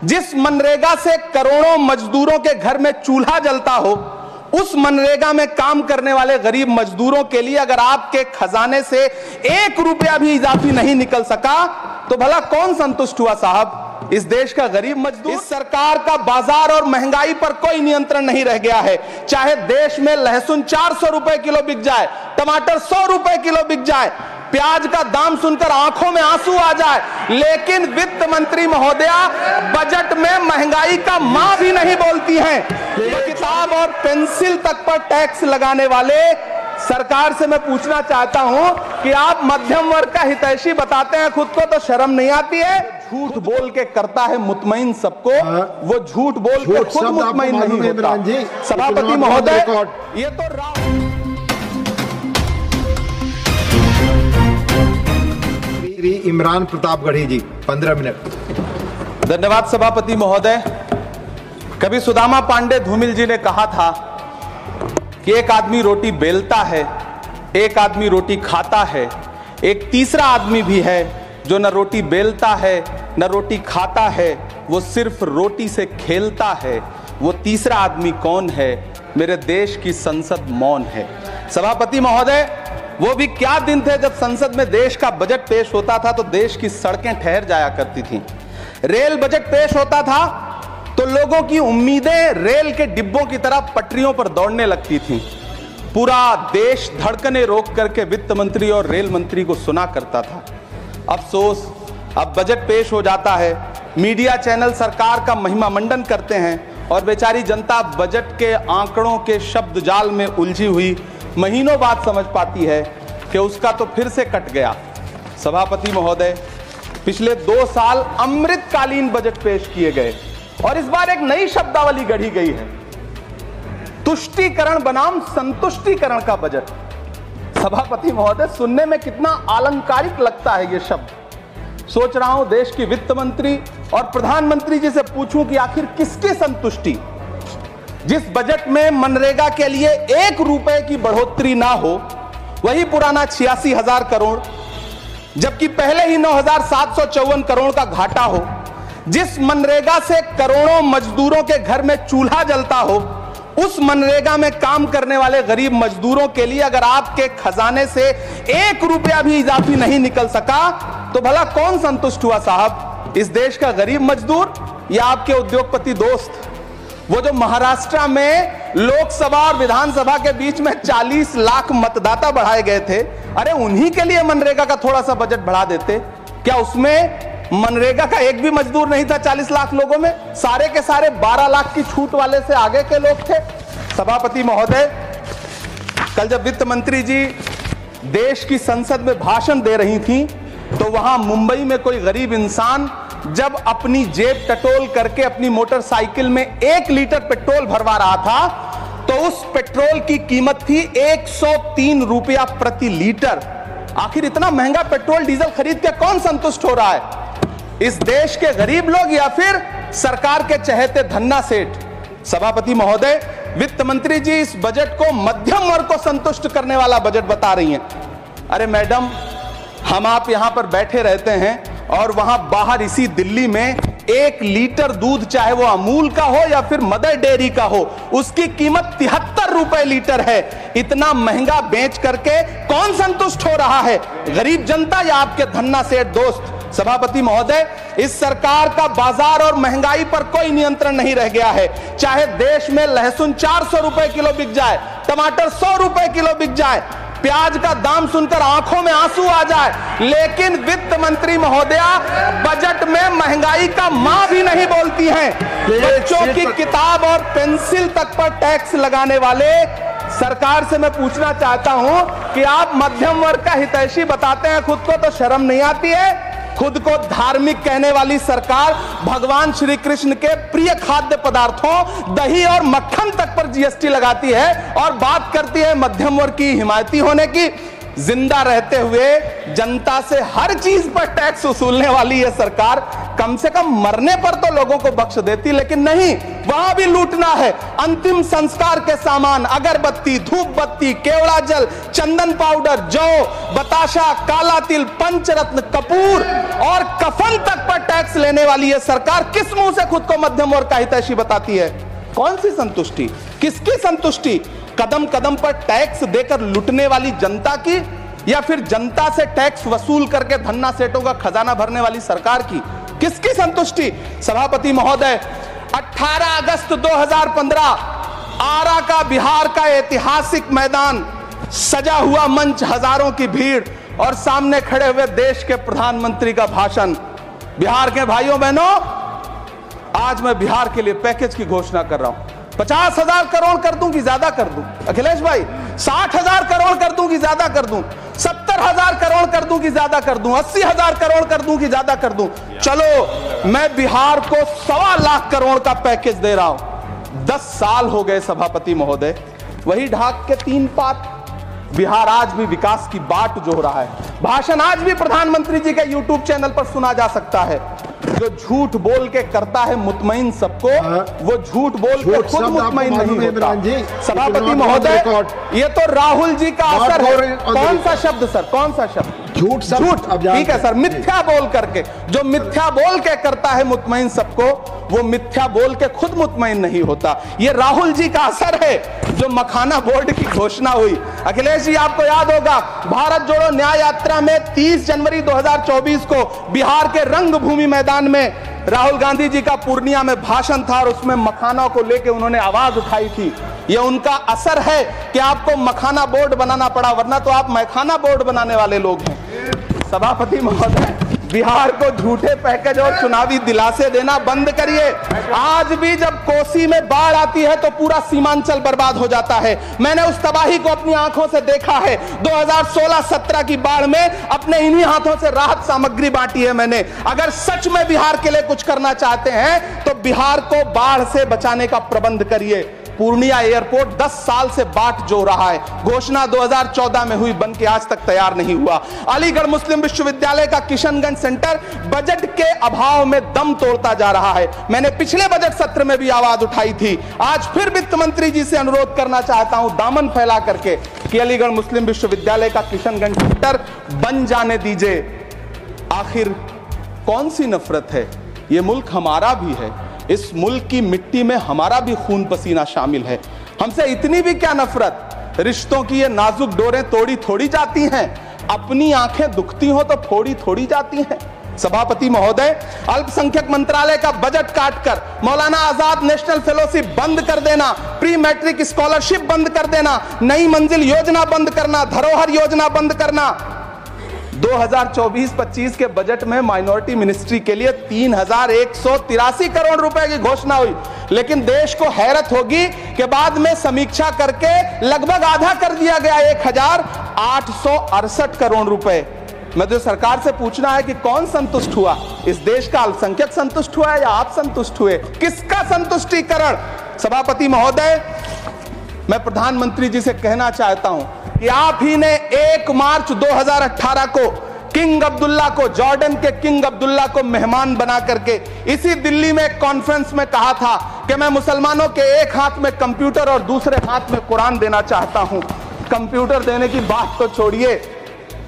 जिस मनरेगा से करोड़ों मजदूरों के घर में चूल्हा जलता हो, उस मनरेगा में काम करने वाले गरीब मजदूरों के लिए अगर आपके खजाने से 1 रुपया भी इजाफी नहीं निकल सका तो भला कौन संतुष्ट हुआ साहब? इस देश का गरीब मजदूर। इस सरकार का बाजार और महंगाई पर कोई नियंत्रण नहीं रह गया है। चाहे देश में लहसुन 400 रुपए किलो बिक जाए, टमाटर 100 रुपए किलो बिक जाए, प्याज का दाम सुनकर आंखों में आंसू आ जाए, लेकिन वित्त मंत्री महोदया बजट में महंगाई का मां भी नहीं बोलती हैं। तो किताब और पेंसिल तक पर टैक्स लगाने वाले सरकार से मैं पूछना चाहता हूं कि आप मध्यम वर्ग का हितैषी बताते हैं खुद को, तो शर्म नहीं आती है? झूठ बोल के करता है मुतमईन सबको, वो झूठ बोल के खुद मुतमईन नहीं होता। सभापति महोदय, ये तो इमरान प्रतापगढ़ी जी 15 मिनट। धन्यवाद सभापति महोदय। कभी सुदामा पांडे धूमिल जी ने कहा था कि एक आदमी रोटी बेलता है, एक आदमी रोटी खाता है, एक तीसरा आदमी भी है जो न रोटी बेलता है न रोटी खाता है, वो सिर्फ रोटी से खेलता है। वो तीसरा आदमी कौन है? मेरे देश की संसद मौन है। सभापति महोदय, वो भी क्या दिन थे जब संसद में देश का बजट पेश होता था तो देश की सड़कें ठहर जाया करती थीं। रेल बजट पेश होता था तो लोगों की उम्मीदें रेल के डिब्बों की तरह पटरियों पर दौड़ने लगती थीं। पूरा देश धड़कने रोक करके वित्त मंत्री और रेल मंत्री को सुना करता था। अफसोस, अब बजट पेश हो जाता है, मीडिया चैनल सरकार का महिमा मंडन करते हैं और बेचारी जनता बजट के आंकड़ों के शब्द जाल में उलझी हुई महीनों बाद समझ पाती है कि उसका तो फिर से कट गया। सभापति महोदय, पिछले 2 साल अमृतकालीन बजट पेश किए गए और इस बार एक नई शब्दावली गढ़ी गई है, तुष्टीकरण बनाम संतुष्टीकरण का बजट। सभापति महोदय, सुनने में कितना अलंकारिक लगता है ये शब्द। सोच रहा हूं देश की वित्त मंत्री और प्रधानमंत्री जी से पूछूं कि आखिर किसकी संतुष्टि? जिस बजट में मनरेगा के लिए 1 रुपए की बढ़ोतरी ना हो, वही पुराना 86,000 करोड़, जबकि पहले ही 9,754 करोड़ का घाटा हो। जिस मनरेगा से करोड़ों मजदूरों के घर में चूल्हा जलता हो, उस मनरेगा में काम करने वाले गरीब मजदूरों के लिए अगर आपके खजाने से 1 रुपया भी इजाफी नहीं निकल सका तो भला कौन संतुष्ट हुआ साहब? इस देश का गरीब मजदूर या आपके उद्योगपति दोस्त? वो जो महाराष्ट्र में लोकसभा और विधानसभा के बीच में 40 लाख मतदाता बढ़ाए गए थे, अरे उन्हीं के लिए मनरेगा का थोड़ा सा बजट बढ़ा देते। क्या उसमें मनरेगा का एक भी मजदूर नहीं था 40 लाख लोगों में? सारे के सारे 12 लाख की छूट वाले से आगे के लोग थे। सभापति महोदय, कल जब वित्त मंत्री जी देश की संसद में भाषण दे रही थी तो वहां मुंबई में कोई गरीब इंसान जब अपनी जेब टटोल करके अपनी मोटरसाइकिल में 1 लीटर पेट्रोल भरवा रहा था तो उस पेट्रोल की कीमत थी 103 रुपया प्रति लीटर। आखिर इतना महंगा पेट्रोल डीजल खरीद के कौन संतुष्ट हो रहा है? इस देश के गरीब लोग या फिर सरकार के चहेते धन्ना सेठ? सभापति महोदय, वित्त मंत्री जी इस बजट को मध्यम वर्ग को संतुष्ट करने वाला बजट बता रही हैं। अरे मैडम, हम आप यहां पर बैठे रहते हैं और वहां बाहर इसी दिल्ली में 1 लीटर दूध, चाहे वो अमूल का हो या फिर मदर डेयरी का हो, उसकी कीमत 73 रुपए लीटर है। इतना महंगा बेच करके कौन संतुष्ट हो रहा है? गरीब जनता या आपके धन्ना सेठ दोस्त? सभापति महोदय, इस सरकार का बाजार और महंगाई पर कोई नियंत्रण नहीं रह गया है। चाहे देश में लहसुन 400 रुपए किलो बिक जाए, टमाटर 100 रुपए किलो बिक जाए, प्याज का दाम सुनकर आंखों में आंसू आ जाए, लेकिन वित्त मंत्री महोदया बजट में महंगाई का मां भी नहीं बोलती हैं। बच्चों की किताब और पेंसिल तक पर टैक्स लगाने वाले सरकार से मैं पूछना चाहता हूं कि आप मध्यम वर्ग का हितैषी बताते हैं खुद को, तो शर्म नहीं आती है? खुद को धार्मिक कहने वाली सरकार भगवान श्री कृष्ण के प्रिय खाद्य पदार्थों दही और मक्खन तक पर जीएसटी लगाती है और बात करती है मध्यम वर्ग की हिमायती होने की। जिंदा रहते हुए जनता से हर चीज पर टैक्स वसूलने वाली यह सरकार कम से कम मरने पर तो लोगों को बख्श देती, लेकिन नहीं, वहां भी लूटना है। अंतिम संस्कार के सामान, अगरबत्ती, धूप बत्ती, केवड़ा जल, चंदन पाउडर, जौ, बताशा, काला तिल, पंचरत्न, कपूर और कफन तक पर टैक्स लेने वाली यह सरकार किस मुंह से खुद को मध्यम वर्ग का हितैषी बताती है? कौन सी संतुष्टि, किसकी संतुष्टि? कदम कदम पर टैक्स देकर लूटने वाली जनता की, या फिर जनता से टैक्स वसूल करके धन्ना सेठों का खजाना भरने वाली सरकार की? किसकी संतुष्टि? सभापति महोदय, 18 अगस्त 2015 आरा का, बिहार का ऐतिहासिक मैदान, सजा हुआ मंच, हजारों की भीड़ और सामने खड़े हुए देश के प्रधानमंत्री का भाषण। बिहार के भाइयों बहनों, आज मैं बिहार के लिए पैकेज की घोषणा कर रहा हूं। 50,000 करोड़ कर दूं कि ज्यादा कर दूं? अखिलेश भाई, 60,000 करोड़ कर दूं कि ज्यादा कर दूं? 70,000 करोड़ कर दूं कि ज्यादा कर दूं? 80,000 करोड़ कर दूं कि ज्यादा कर दूं? चलो, मैं बिहार को 1.25 लाख करोड़ का पैकेज दे रहा हूं। 10 साल हो गए सभापति महोदय, वही ढाक के 3 पात। बिहार आज भी विकास की बाट जोह रहा है। भाषण आज भी प्रधानमंत्री जी के यूट्यूब चैनल पर सुना जा सकता है। जो झूठ बोल के करता है मुतमईन सबको, वो झूठ बोल के खुद मुतमईन नहीं होता। सभापति महोदय, ये तो राहुल जी का असर है। कौन सा शब्द सर, कौन सा शब्द? झूठ। ठीक है सर, मिथ्या बोल करके, जो मिथ्या बोल के करता है मुतमईन सबको, वो मिथ्या बोल के खुद मुतमईन नहीं होता। ये राहुल जी का असर है। जो मखाना बोर्ड की घोषणा हुई, अखिलेश जी आपको याद होगा, भारत जोड़ो न्याय यात्रा में 30 जनवरी 2024 को बिहार के रंगभूमि मैदान में राहुल गांधी जी का पूर्णिया में भाषण था और उसमें मखाना को लेकर उन्होंने आवाज उठाई थी। यह उनका असर है कि आपको मखाना बोर्ड बनाना पड़ा, वरना तो आप मैखाना बोर्ड बनाने वाले लोग हैं। सभापति महोदय, बिहार को झूठे पैकेज और चुनावी दिलासे देना बंद करिए। आज भी जब कोसी में बाढ़ आती है तो पूरा सीमांचल बर्बाद हो जाता है। मैंने उस तबाही को अपनी आंखों से देखा है। 2016-17 की बाढ़ में अपने इन्हीं हाथों से राहत सामग्री बांटी है मैंने। अगर सच में बिहार के लिए कुछ करना चाहते हैं तो बिहार को बाढ़ से बचाने का प्रबंध करिए। पूर्णिया एयरपोर्ट 10 साल से बाट जो रहा है, घोषणा 2014 में हुई, बन के आज तक तैयार नहीं हुआ। अलीगढ़ मुस्लिम विश्वविद्यालय का किशनगंज सेंटर बजट के अभाव में दम तोड़ता जा रहा है। मैंने पिछले बजट सत्र में भी आवाज उठाई थी। आज फिर वित्त मंत्री जी से अनुरोध करना चाहता हूं, दामन फैला करके, कि अलीगढ़ मुस्लिम विश्वविद्यालय का किशनगंज सेंटर बन जाने दीजिए। आखिर कौन सी नफरत है? यह मुल्क हमारा भी है। इस मुल्क की मिट्टी में हमारा भी खून पसीना शामिल है। हमसे इतनी भी क्या नफरत? रिश्तों की ये नाजुक डोरें तोड़ी थोड़ी जाती हैं। अपनी आंखें दुखती हो तो फोड़ी थोड़ी जाती हैं। सभापति महोदय, अल्पसंख्यक मंत्रालय का बजट काटकर मौलाना आजाद नेशनल फेलोशिप बंद कर देना, प्री मैट्रिक स्कॉलरशिप बंद कर देना, नई मंजिल योजना बंद करना, धरोहर योजना बंद करना। 2024-25 के बजट में माइनॉरिटी मिनिस्ट्री के लिए 3,183 करोड़ रुपए की घोषणा हुई, लेकिन देश को हैरत होगी कि बाद में समीक्षा करके लगभग आधा कर दिया गया, 1,868 करोड़ रुपए। मैं तो सरकार से पूछना है कि कौन संतुष्ट हुआ? इस देश का अल्पसंख्यक संतुष्ट हुआ है या आप संतुष्ट हुए? किसका संतुष्टिकरण? सभापति महोदय, मैं प्रधानमंत्री जी से कहना चाहता हूं कि आप ही ने 1 मार्च 2018 को किंग अब्दुल्ला को, जॉर्डन के किंग अब्दुल्ला को मेहमान बना करके इसी दिल्ली में एक कॉन्फ्रेंस में कहा था कि मैं मुसलमानों के एक हाथ में कंप्यूटर और दूसरे हाथ में कुरान देना चाहता हूं। कंप्यूटर देने की बात तो छोड़िए,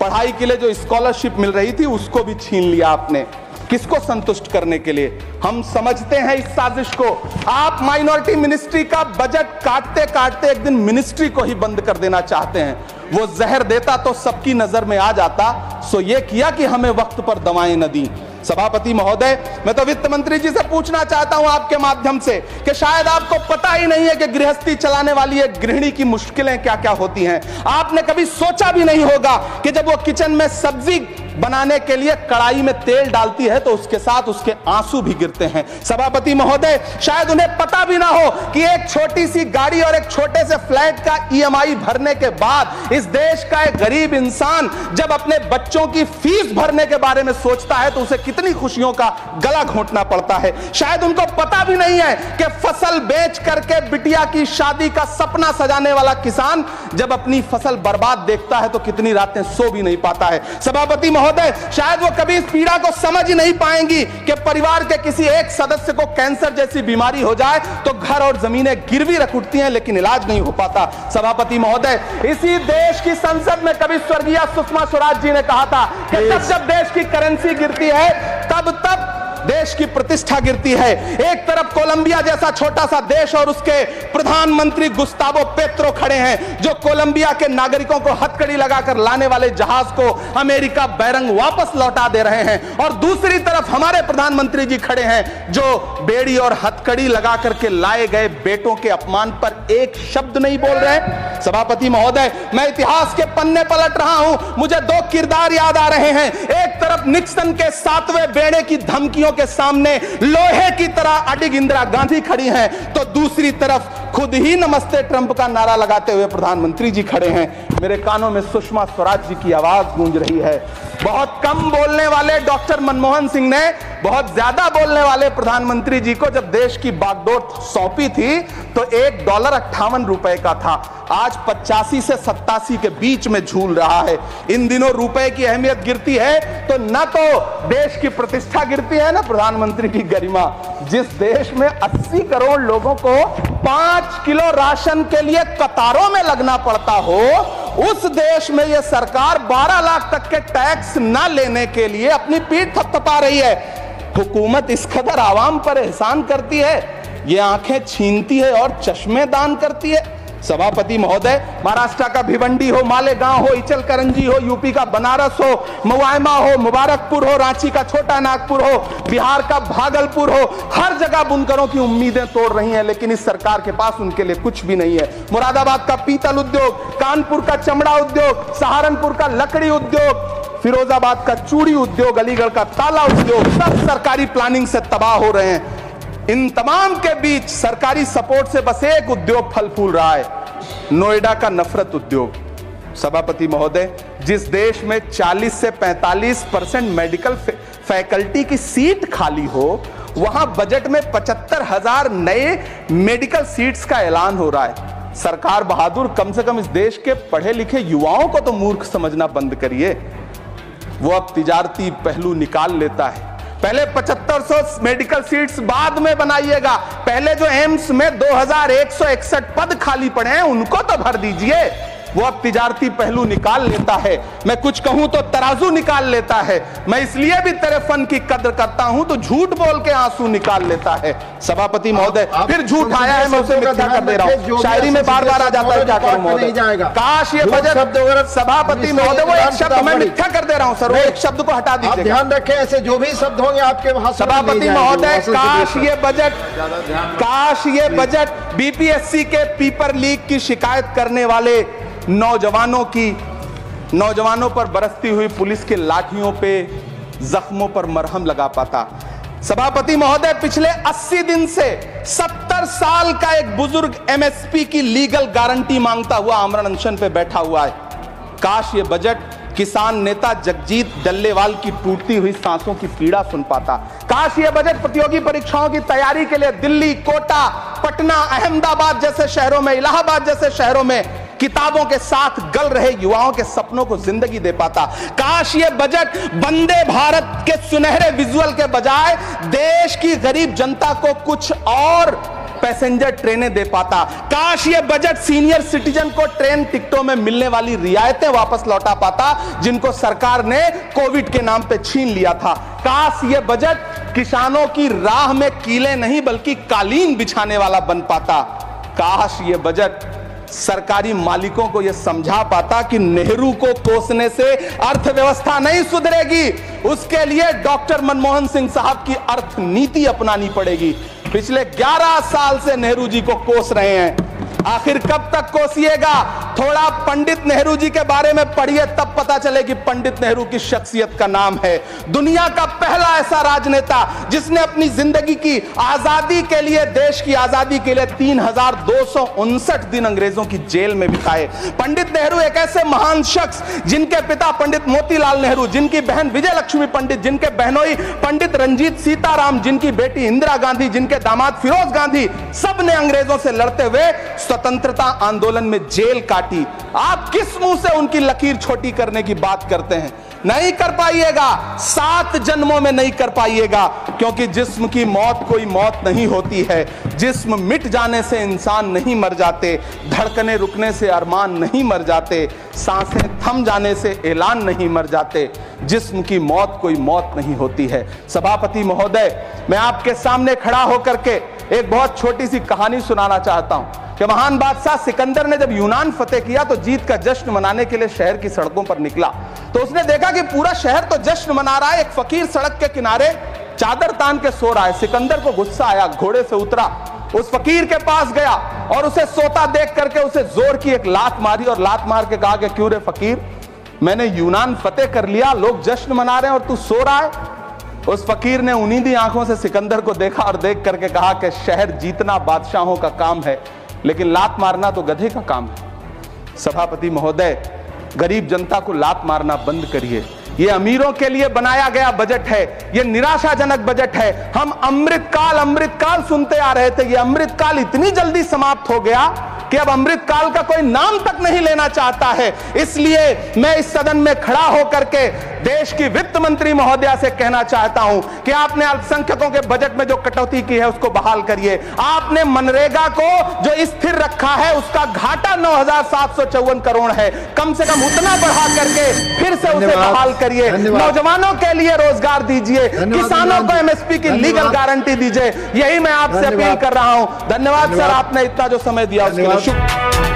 पढ़ाई के लिए जो स्कॉलरशिप मिल रही थी उसको भी छीन लिया आपने। किसको संतुष्ट करने के लिए? हम समझते हैं इस साजिश को। आप माइनॉरिटी मिनिस्ट्री का बजट काटते काटते एक दिन मिनिस्ट्री को ही बंद कर देना चाहते हैं। वो जहर देता तो सबकी नजर में आ जाता, सो ये किया कि हमें वक्त पर दवाएं न दी। सभापति महोदय, मैं तो वित्त मंत्री जी से पूछना चाहता हूं आपके माध्यम से कि शायद आपको पता ही नहीं है कि गृहस्थी चलाने वाली एक गृहिणी की मुश्किलें क्या क्या होती हैं। आपने कभी सोचा भी नहीं होगा कि जब वो किचन में सब्जी बनाने के लिए कड़ाई में तेल डालती है तो उसके साथ उसके आंसू भी गिरते हैं। सभापति महोदय, शायद उन्हें पता भी ना हो कि एक छोटी सी गाड़ी और एक छोटे से फ्लैट का ईएमआई भरने के बाद इस देश का एक गरीब इंसान जब अपने बच्चों की फीस भरने के बारे में सोचता है तो उसे कितनी खुशियों का गला घोंटना पड़ता है। शायद उनको पता भी नहीं है कि फसल बेच करके बिटिया की शादी का सपना सजाने वाला किसान जब अपनी फसल बर्बाद देखता है तो कितनी रातें सो भी नहीं पाता है। सभापति महोदय, शायद वो कभी इस पीड़ा को समझ ही नहीं पाएंगी कि परिवार के किसी एक सदस्य को कैंसर जैसी बीमारी हो जाए तो घर और जमीनें गिरवी रख उठती हैं लेकिन इलाज नहीं हो पाता। सभापति महोदय, इसी देश की संसद में कभी स्वर्गीय सुषमा स्वराज जी ने कहा था कि जब देश की करेंसी गिरती है तब देश की प्रतिष्ठा गिरती है। एक तरफ कोलंबिया जैसा छोटा सा देश और उसके प्रधानमंत्री गुस्तावो पेत्रो खड़े हैं जो कोलंबिया के नागरिकों को हथकड़ी लगाकर लाने वाले जहाज को अमेरिका बैरंग वापस लौटा दे रहे हैं, और दूसरी तरफ हमारे प्रधानमंत्री जी खड़े हैं जो बेड़ी और हथकड़ी लगा करके लाए गए बेटों के अपमान पर एक शब्द नहीं बोल रहे। सभापति महोदय, मैं इतिहास के पन्ने पलट रहा हूं, मुझे दो किरदार याद आ रहे हैं। एक तरफ निक्सन के 7वें बेड़े की धमकियों के सामने लोहे की तरह अडिग इंदिरा गांधी खड़ी हैं, तो दूसरी तरफ खुद ही नमस्ते ट्रंप का नारा लगाते हुए प्रधानमंत्री जी खड़े हैं। मेरे कानों में सुषमा स्वराज जी की आवाज गूंज रही है। बहुत कम बोलने वाले डॉक्टर मनमोहन सिंह ने बहुत ज्यादा बोलने वाले प्रधानमंत्री जी को जब देश की बागडोर सौंपी थी तो $1.58 का था, आज 85 से 87 के बीच में झूल रहा है। इन दिनों रुपए की अहमियत गिरती है तो न तो देश की प्रतिष्ठा गिरती है, ना प्रधानमंत्री की गरिमा। जिस देश में 80 करोड़ लोगों को 5 किलो राशन के लिए कतारों में लगना पड़ता हो, उस देश में यह सरकार 12 लाख तक के टैक्स न लेने के लिए अपनी पीठ थपथपा रही है। हुकूमत इस कदर आवाम पर एहसान करती है, ये आंखें छीनती है और चश्मे दान करती है। सभापति महोदय, महाराष्ट्र का भिवंडी हो, मालेगांव हो, इचलकरंजी हो, यूपी का बनारस हो, मुआयमा हो, मुबारकपुर हो, रांची का छोटा नागपुर हो, बिहार का भागलपुर हो, हर जगह बुनकरों की उम्मीदें तोड़ रही हैं लेकिन इस सरकार के पास उनके लिए कुछ भी नहीं है। मुरादाबाद का पीतल उद्योग, कानपुर का चमड़ा उद्योग, सहारनपुर का लकड़ी उद्योग, फिरोजाबाद का चूड़ी उद्योग, अलीगढ़ का ताला उद्योग, सब सरकारी प्लानिंग से तबाह हो रहे हैं। इन तमाम के बीच सरकारी सपोर्ट से बस एक उद्योग फल फूल रहा है, नोएडा का नफरत उद्योग। सभापति महोदय, जिस देश में 40 से 45% मेडिकल फैकल्टी की सीट खाली हो, वहां बजट में 75,000 नए मेडिकल सीट्स का ऐलान हो रहा है। सरकार बहादुर, कम से कम इस देश के पढ़े लिखे युवाओं को तो मूर्ख समझना बंद करिए। वो अब तिजारती पहलू निकाल लेता है। पहले 7500 मेडिकल सीट्स बाद में बनाइएगा, पहले जो एम्स में 2161 पद खाली पड़े हैं उनको तो भर दीजिए। वो अब तिजारती पहलू निकाल लेता है, मैं कुछ कहूं तो तराजू निकाल लेता है। मैं इसलिए भी तेरे फन की कद्र करता हूं तो झूठ बोल के आंसू निकाल लेता है। सभापति महोदय, फिर झूठ आया है, मैं उसे मिथ्या कर दे रहा हूं। शायरी में बार बार आ जाता है, क्या करूं महोदय। काश ये बजट, सभापति महोदय, वो एक शब्द मैं मिथ्या कर दे रहा हूं सर, वो एक शब्द को हटा दीजिए। ध्यान रखें, ऐसे जो भी शब्द होंगे आपके वहां। सभापति महोदय, काश ये बजट बीपीएससी के पेपर लीक की शिकायत करने वाले नौजवानों पर बरसती हुई पुलिस के लाठियों पे जख्मों पर मरहम लगा पाता। सभापति महोदय, पिछले 80 दिन से 70 साल का एक बुजुर्ग एमएसपी की लीगल गारंटी मांगता हुआ आमरण अनशन पे बैठा हुआ है। काश ये बजट किसान नेता जगजीत डल्लेवाल की टूटती हुई सांसों की पीड़ा सुन पाता। काश ये बजट प्रतियोगी परीक्षाओं की तैयारी के लिए दिल्ली, कोटा, पटना, अहमदाबाद जैसे शहरों में, इलाहाबाद जैसे शहरों में किताबों के साथ गल रहे युवाओं के सपनों को जिंदगी दे पाता। काश ये बजट वंदे भारत के सुनहरे विजुअल के बजाय देश की गरीब जनता को कुछ और पैसेंजर ट्रेनें दे पाता। काश ये बजट सीनियर सिटीजन को ट्रेन टिकटों में मिलने वाली रियायतें वापस लौटा पाता जिनको सरकार ने कोविड के नाम पे छीन लिया था। काश ये बजट किसानों की राह में कीले नहीं बल्कि कालीन बिछाने वाला बन पाता। काश ये बजट सरकारी मालिकों को यह समझा पाता कि नेहरू को कोसने से अर्थव्यवस्था नहीं सुधरेगी, उसके लिए डॉक्टर मनमोहन सिंह साहब की अर्थ नीति अपनानी पड़ेगी। पिछले 11 साल से नेहरू जी को कोस रहे हैं, आखिर कब तक कोसिएगा? थोड़ा पंडित नेहरू जी के बारे में पढ़िए, तब पता चले कि पंडित नेहरू की शख्सियत का नाम है। दुनिया का पहला ऐसा राजनेता जिसने अपनी जिंदगी की आजादी के लिए, देश की आजादी के लिए 3259 दिन अंग्रेजों की जेल में बिताए। पंडित नेहरू एक ऐसे महान शख्स जिनके पिता पंडित मोतीलाल नेहरू, जिनकी बहन विजय लक्ष्मी पंडित, जिनके बहनोई पंडित रंजीत सीताराम, जिनकी बेटी इंदिरा गांधी, जिनके दामाद फिरोज गांधी, सब ने अंग्रेजों से लड़ते हुए स्वतंत्रता आंदोलन में जेल काटी। आप किस मुंह से उनकी लकीर छोटी करने की बात करते हैं? नहीं कर पाइएगा, 7 जन्मों में नहीं कर पाइएगा, क्योंकि जिस्म की मौत कोई मौत नहीं होती है। जिस्म मिट जाने से इंसान नहीं मर जाते, धड़कने रुकने से अरमान नहीं मर जाते, सांसें थम जाने से ऐलान नहीं मर जाते। जिस्म की मौत कोई मौत नहीं होती है। सभापति महोदय, मैं आपके सामने खड़ा होकर के एक बहुत छोटी सी कहानी सुनाना चाहता हूं कि महान बादशाह सिकंदर ने जब यूनान फतेह किया तो जीत का जश्न मनाने के लिए शहर की सड़कों पर निकला। तो उसने देखा कि पूरा शहर तो जश्न मना रहा है, एक फकीर सड़क के किनारे चादर तान के सो रहा है। सिकंदर को गुस्सा आया, घोड़े से उतरा, उस फकीर के पास गया और उसे सोता देख करके उसे जोर की एक लात मारी और लात मार के कहा कि क्यों रे फकीर, मैंने यूनान फतेह कर लिया, लोग जश्न मना रहे हैं और तू सो रहा है। उस फकीर ने उन्नीदी आंखों से सिकंदर को देखा और देख करके कहा कि शहर जीतना बादशाहों का काम है, लेकिन लात मारना तो गधे का काम है। सभापति महोदय, गरीब जनता को लात मारना बंद करिए। ये अमीरों के लिए बनाया गया बजट है, ये निराशाजनक बजट है। हम अमृतकाल सुनते आ रहे थे, ये अमृतकाल इतनी जल्दी समाप्त हो गया कि अब अमृतकाल का कोई नाम तक नहीं लेना चाहता है। इसलिए मैं इस सदन में खड़ा होकर के देश की वित्त मंत्री महोदया से कहना चाहता हूं कि आपने अल्पसंख्यकों के बजट में जो कटौती की है उसको बहाल करिए। आपने मनरेगा को जो स्थिर रखा है उसका घाटा 9,754 करोड़ है, कम से कम उतना बढ़ा करके फिर से उसे बहाल करिए। नौजवानों के लिए रोजगार दीजिए, किसानों को एमएसपी की लीगल गारंटी दीजिए। यही मैं आपसे अपील कर रहा हूं। धन्यवाद सर, आपने इतना जो समय दिया उसके लिए शुक्रिया।